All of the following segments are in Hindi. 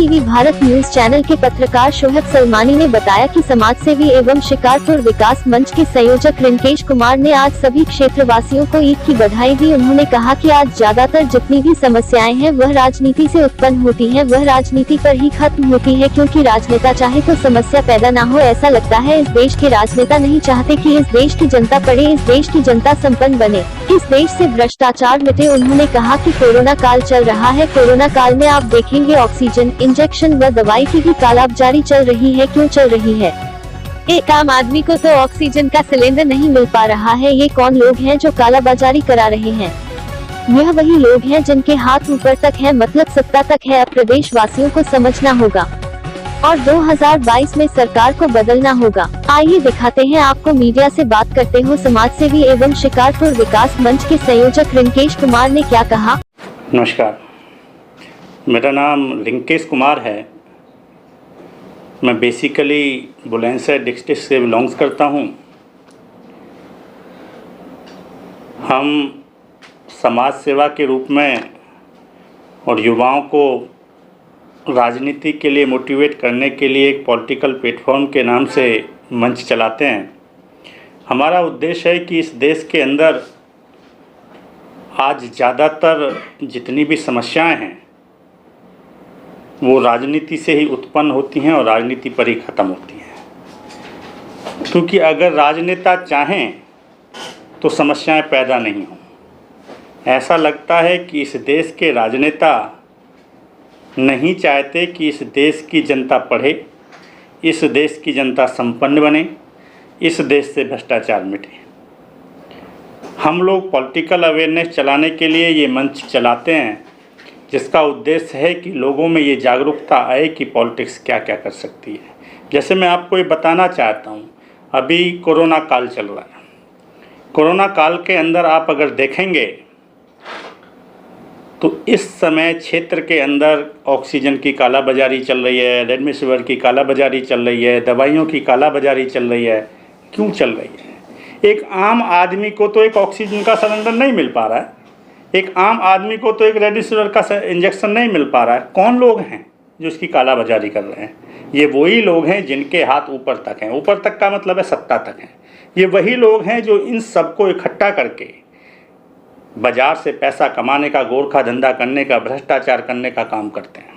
टीवी भारत न्यूज चैनल के पत्रकार शोहब सलमानी ने बताया कि समाजसेवी एवं शिकारपुर विकास मंच के संयोजक रिंकेश कुमार ने आज सभी क्षेत्रवासियों को ईद की बधाई दी। उन्होंने कहा कि आज ज्यादातर जितनी भी समस्याएं हैं वह राजनीति से उत्पन्न होती हैं, वह राजनीति पर ही खत्म होती है, क्योंकि राजनेता चाहे तो समस्या पैदा ना हो। ऐसा लगता है इस देश के राजनेता नहीं चाहते कि इस देश की जनता पढ़े, इस देश की जनता संपन्न बने, इस देश से भ्रष्टाचार मिटे। उन्होंने कहा कि कोरोना काल चल रहा है, कोरोना काल में आप देखेंगे ऑक्सीजन, इंजेक्शन व दवाई की भी कालाबाजारी चल रही है। क्यों चल रही है? एक आम आदमी को तो ऑक्सीजन का सिलेंडर नहीं मिल पा रहा है। ये कौन लोग हैं जो कालाबाजारी करा रहे हैं? यह वही लोग हैं जिनके हाथ ऊपर तक है, मतलब सत्ता तक है। अब प्रदेश वासियों को समझना होगा और 2022 में सरकार को बदलना होगा। आइए दिखाते हैं आपको। मीडिया से बात करते हुए समाजसेवी एवं शिकारपुर विकास मंच के संयोजक रिंकेश कुमार ने क्या कहा? नमस्कार, मेरा नाम रिंकेश कुमार है। मैं बेसिकली बुलंदशहर डिस्ट्रिक्ट से बिलोंग्स करता हूँ। हम समाज सेवा के रूप में और युवाओं को राजनीति के लिए मोटिवेट करने के लिए एक पॉलिटिकल प्लेटफॉर्म के नाम से मंच चलाते हैं। हमारा उद्देश्य है कि इस देश के अंदर आज ज़्यादातर जितनी भी समस्याएं हैं वो राजनीति से ही उत्पन्न होती हैं और राजनीति पर ही ख़त्म होती हैं, क्योंकि अगर राजनेता चाहें तो समस्याएं पैदा नहीं हों। ऐसा लगता है कि इस देश के राजनेता नहीं चाहते कि इस देश की जनता पढ़े, इस देश की जनता संपन्न बने, इस देश से भ्रष्टाचार मिटे। हम लोग पॉलिटिकल अवेयरनेस चलाने के लिए ये मंच चलाते हैं, जिसका उद्देश्य है कि लोगों में ये जागरूकता आए कि पॉलिटिक्स क्या क्या कर सकती है। जैसे मैं आपको ये बताना चाहता हूँ, अभी कोरोना काल चल रहा है। कोरोना काल के अंदर आप अगर देखेंगे तो इस समय क्षेत्र के अंदर ऑक्सीजन की कालाबाजारी चल रही है, रेमडेसिविर की कालाबाजारी चल रही है, दवाइयों की कालाबाजारी चल रही है। क्यों चल रही है? एक आम आदमी को तो एक ऑक्सीजन का सिलेंडर नहीं मिल पा रहा है, एक आम आदमी को तो एक रेमडेसिविर का इंजेक्शन नहीं मिल पा रहा है। कौन लोग हैं जो इसकी कालाबाजारी कर रहे हैं? ये वही लोग हैं जिनके हाथ ऊपर तक हैं। ऊपर तक का मतलब है सत्ता तक है। ये वही लोग हैं जो इन सबको इकट्ठा करके बाजार से पैसा कमाने का, गोरखा धंधा करने का, भ्रष्टाचार करने का काम करते हैं।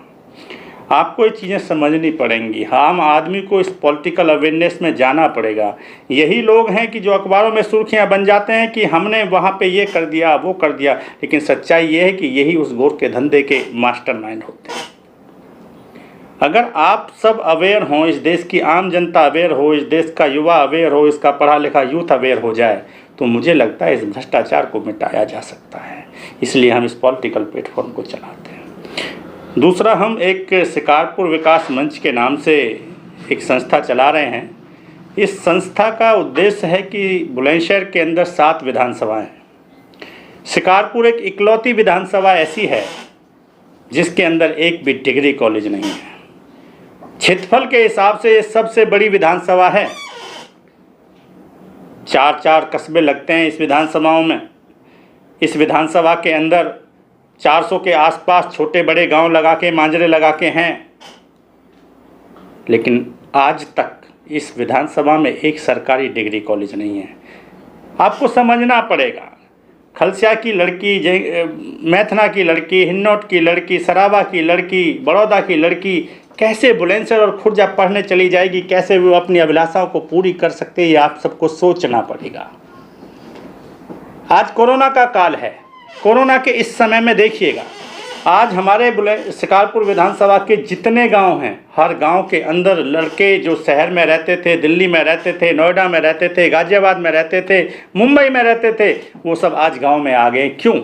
आपको ये चीज़ें समझनी पड़ेंगी। आम आदमी को इस पॉलिटिकल अवेयरनेस में जाना पड़ेगा। यही लोग हैं कि जो अखबारों में सुर्खियां बन जाते हैं कि हमने वहाँ पे ये कर दिया, वो कर दिया, लेकिन सच्चाई ये है कि यही उस गोर के धंधे के मास्टरमाइंड होते हैं। अगर आप सब अवेयर हों, इस देश की आम जनता अवेयर हो, इस देश का युवा अवेयर हो, इसका पढ़ा लिखा यूथ अवेयर हो जाए, तो मुझे लगता है इस भ्रष्टाचार को मिटाया जा सकता है। इसलिए हम इस पॉलिटिकल प्लेटफॉर्म को चलाते हैं। दूसरा, हम एक शिकारपुर विकास मंच के नाम से एक संस्था चला रहे हैं। इस संस्था का उद्देश्य है कि बुलंदशहर के अंदर 7 विधानसभाएं हैं। शिकारपुर एक इकलौती विधानसभा ऐसी है जिसके अंदर एक भी डिग्री कॉलेज नहीं है। क्षेत्रफल के हिसाब से ये सबसे बड़ी विधानसभा है। 4 कस्बे लगते हैं इस विधानसभाओं में। इस विधानसभा के अंदर 400 के आसपास छोटे बड़े गांव लगा के, मांजरे लगा के हैं, लेकिन आज तक इस विधानसभा में एक सरकारी डिग्री कॉलेज नहीं है। आपको समझना पड़ेगा, खलसिया की लड़की, मैथना की लड़की, हिन्नौट की लड़की, सराबा की लड़की, बड़ौदा की लड़की कैसे बुलंदशहर और खुर्जा पढ़ने चली जाएगी, कैसे वो अपनी अभिलाषाओं को पूरी कर सकते हैं, ये आप सबको सोचना पड़ेगा। आज कोरोना का काल है। कोरोना के इस समय में देखिएगा, आज हमारे शिकारपुर विधानसभा के जितने गांव हैं, हर गांव के अंदर लड़के जो शहर में रहते थे, दिल्ली में रहते थे, नोएडा में रहते थे, गाजियाबाद में रहते थे, मुंबई में रहते थे, वो सब आज गांव में आ गए। क्यों?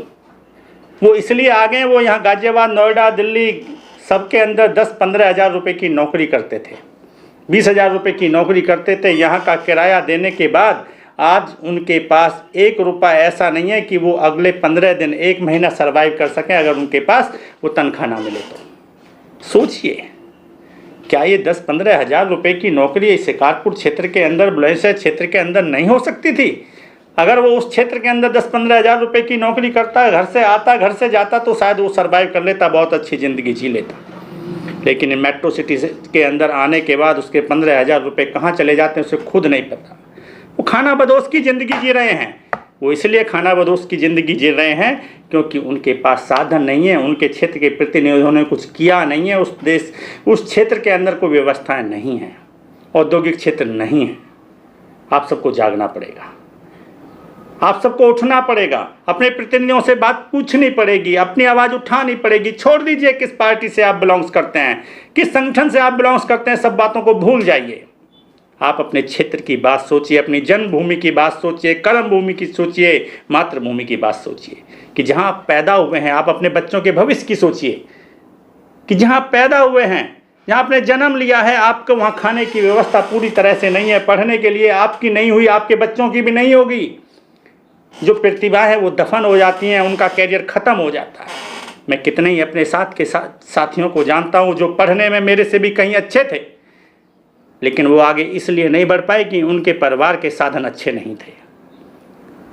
वो इसलिए आ गए, वो यहाँ गाजियाबाद, नोएडा, दिल्ली सबके अंदर 10-15 हज़ार रुपये की नौकरी करते थे, 20 हज़ार रुपये की नौकरी करते थे। यहाँ का किराया देने के बाद आज उनके पास 1 रुपया ऐसा नहीं है कि वो अगले 15 दिन, 1 महीना सर्वाइव कर सकें अगर उनके पास वो तनख्वाह ना मिले तो। सोचिए, क्या ये 10-15 हज़ार रुपये की नौकरी शिकारपुर क्षेत्र के अंदर, बुलंदशहर क्षेत्र के अंदर नहीं हो सकती थी? अगर वो उस क्षेत्र के अंदर 10-15 हज़ार रुपये की नौकरी करता, घर से आता, घर से जाता, तो शायद वो सर्वाइव कर लेता, बहुत अच्छी ज़िंदगी जी लेता। लेकिन मेट्रो सिटी के अंदर आने के बाद उसके 15,000 रुपये कहाँ चले जाते हैं उसे खुद नहीं पता। वो खाना बदोश की ज़िंदगी जी रहे हैं। वो इसलिए खाना बदोश की ज़िंदगी जी रहे हैं क्योंकि उनके पास साधन नहीं है, उनके क्षेत्र के प्रतिनिधियों ने कुछ किया नहीं है, उस क्षेत्र के अंदर कोई व्यवस्थाएं नहीं हैं, औद्योगिक क्षेत्र नहीं है। आप सबको जागना पड़ेगा, आप सबको उठना पड़ेगा, अपने प्रतिनिधियों से बात पूछनी पड़ेगी, अपनी आवाज़ उठानी पड़ेगी। छोड़ दीजिए किस पार्टी से आप बिलोंग्स करते हैं, किस संगठन से आप बिलोंग्स करते हैं, सब बातों को भूल जाइए। आप अपने क्षेत्र की बात सोचिए, अपनी जन्मभूमि की बात सोचिए, कर्म भूमि की सोचिए, मातृभूमि की बात सोचिए कि जहाँ आप पैदा हुए हैं। आप अपने बच्चों के भविष्य की सोचिए कि जहाँ आप पैदा हुए हैं, जहाँ आपने जन्म लिया है, आपको वहाँ खाने की व्यवस्था पूरी तरह से नहीं है। पढ़ने के लिए आपकी नहीं हुई, आपके बच्चों की भी नहीं होगी। जो प्रतिभा है वो दफन हो जाती हैं, उनका कैरियर ख़त्म हो जाता है। मैं कितने ही अपने साथियों को जानता हूँ जो पढ़ने में मेरे से भी कहीं अच्छे थे, लेकिन वो आगे इसलिए नहीं बढ़ पाए कि उनके परिवार के साधन अच्छे नहीं थे।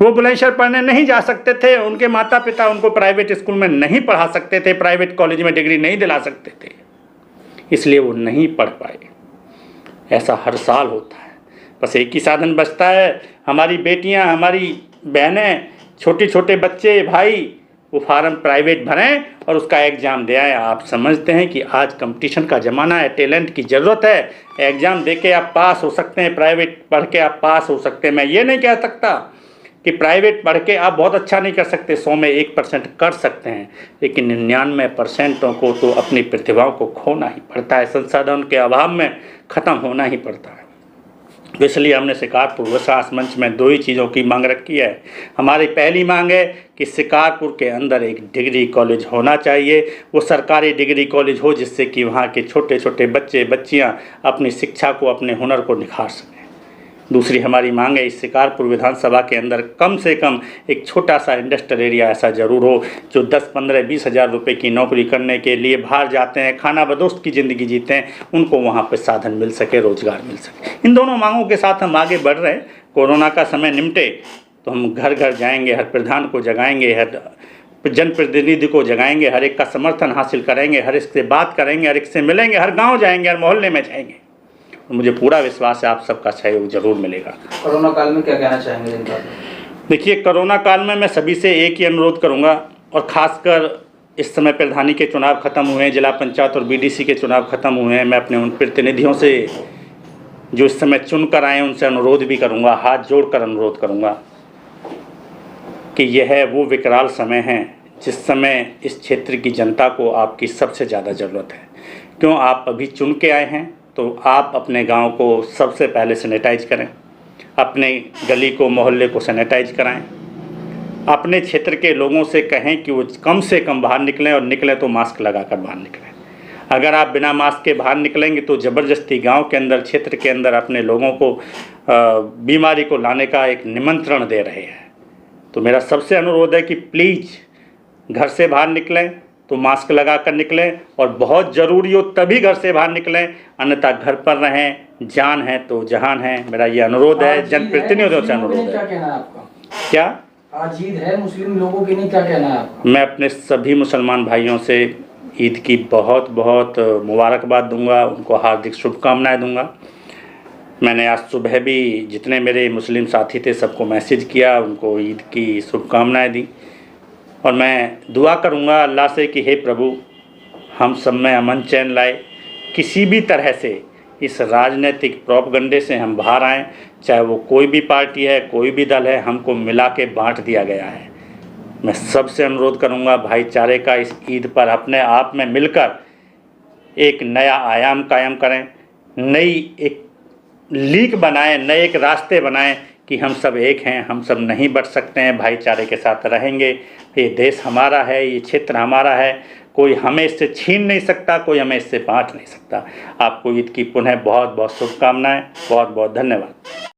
वो बुलंदशहर पढ़ने नहीं जा सकते थे, उनके माता पिता उनको प्राइवेट स्कूल में नहीं पढ़ा सकते थे, प्राइवेट कॉलेज में डिग्री नहीं दिला सकते थे, इसलिए वो नहीं पढ़ पाए। ऐसा हर साल होता है। बस एक ही साधन बचता है, हमारी बेटियां, हमारी बहनें, छोटे छोटे बच्चे, भाई वो फार्म प्राइवेट भरें और उसका एग्ज़ाम दे आए। आप समझते हैं कि आज कंपटीशन का ज़माना है, टैलेंट की ज़रूरत है। एग्ज़ाम दे के आप पास हो सकते हैं, प्राइवेट पढ़ के आप पास हो सकते हैं। मैं ये नहीं कह सकता कि प्राइवेट पढ़ के आप बहुत अच्छा नहीं कर सकते, 100 में 1% कर सकते हैं, लेकिन 99% को तो अपनी प्रतिभाओं को खोना ही पड़ता है, संसाधन के अभाव में ख़त्म होना ही पड़ता है। इसलिए हमने शिकारपुर विकास मंच में 2 ही चीज़ों की मांग रखी है। हमारी पहली मांग है कि शिकारपुर के अंदर एक डिग्री कॉलेज होना चाहिए, वो सरकारी डिग्री कॉलेज हो जिससे कि वहाँ के छोटे छोटे बच्चे बच्चियाँ अपनी शिक्षा को, अपने हुनर को निखार सकें। दूसरी हमारी मांग है इस शिकारपुर विधानसभा के अंदर कम से कम एक छोटा सा इंडस्ट्रियल एरिया ऐसा ज़रूर हो जो 10, 15, 20 हज़ार रुपये की नौकरी करने के लिए बाहर जाते हैं, खाना बदोश की ज़िंदगी जीते हैं, उनको वहाँ पर साधन मिल सके, रोज़गार मिल सके। इन दोनों मांगों के साथ हम आगे बढ़ रहे हैं। कोरोना का समय निमटे तो हम घर घर जाएंगे, हर प्रधान को जगाएंगे, हर जनप्रतिनिधि को जगाएंगे, हर एक का समर्थन हासिल करेंगे, हर एक से बात करेंगे, हर एक से मिलेंगे, हर गाँव जाएंगे, हर मोहल्ले में जाएंगे। मुझे पूरा विश्वास है आप सबका सहयोग जरूर मिलेगा। कोरोना काल में क्या कहना चाहेंगे जनता को? देखिए, कोरोना काल में मैं सभी से एक ही अनुरोध करूंगा, और ख़ासकर इस समय प्रधानी के चुनाव ख़त्म हुए हैं, जिला पंचायत और बीडीसी के चुनाव ख़त्म हुए हैं। मैं अपने उन प्रतिनिधियों से जो इस समय चुन कर आए उनसे अनुरोध भी करूंगा, हाथ जोड़कर अनुरोध करूंगा कि यह वो विकराल समय है जिस समय इस क्षेत्र की जनता को आपकी सबसे ज़्यादा ज़रूरत है। क्यों? आप अभी चुन के आए हैं तो आप अपने गांव को सबसे पहले सैनिटाइज करें, अपने गली को, मोहल्ले को सैनिटाइज कराएं, अपने क्षेत्र के लोगों से कहें कि वो कम से कम बाहर निकलें, और निकलें तो मास्क लगाकर बाहर निकलें। अगर आप बिना मास्क के बाहर निकलेंगे तो ज़बरदस्ती गांव के अंदर, क्षेत्र के अंदर अपने लोगों को बीमारी को लाने का एक निमंत्रण दे रहे हैं। तो मेरा सबसे अनुरोध है कि प्लीज़ घर से बाहर निकलें तो मास्क लगा कर निकलें, और बहुत ज़रूरी हो तभी घर से बाहर निकलें, अन्यथा घर पर रहें। जान है तो जहान है, मेरा ये अनुरोध है, जनप्रतिनिधियों से अनुरोध है। क्या कहना है आपका? क्या आज ईद है, मुस्लिम लोगों के लिए क्या कहना है आपका? मैं अपने सभी मुसलमान भाइयों से ईद की बहुत बहुत मुबारकबाद दूंगा, उनको हार्दिक शुभकामनाएं दूंगा। मैंने आज सुबह भी जितने मेरे मुस्लिम साथी थे सबको मैसेज किया, उनको ईद की शुभकामनाएं दी, और मैं दुआ करूंगा अल्लाह से कि हे प्रभु, हम सब में अमन चैन लाए, किसी भी तरह से इस राजनीतिक प्रोपगंडे से हम बाहर आएँ। चाहे वो कोई भी पार्टी है, कोई भी दल है, हमको मिला के बाँट दिया गया है। मैं सबसे अनुरोध करूंगा भाईचारे का इस ईद पर अपने आप में मिलकर एक नया आयाम कायम करें, नई एक लीक बनाएं, नए एक रास्ते बनाएं कि हम सब एक हैं, हम सब नहीं बट सकते हैं, भाईचारे के साथ रहेंगे। ये देश हमारा है, ये क्षेत्र हमारा है, कोई हमें इससे छीन नहीं सकता, कोई हमें इससे बांट नहीं सकता। आपको ईद की पुनः बहुत बहुत शुभकामनाएं, बहुत बहुत धन्यवाद।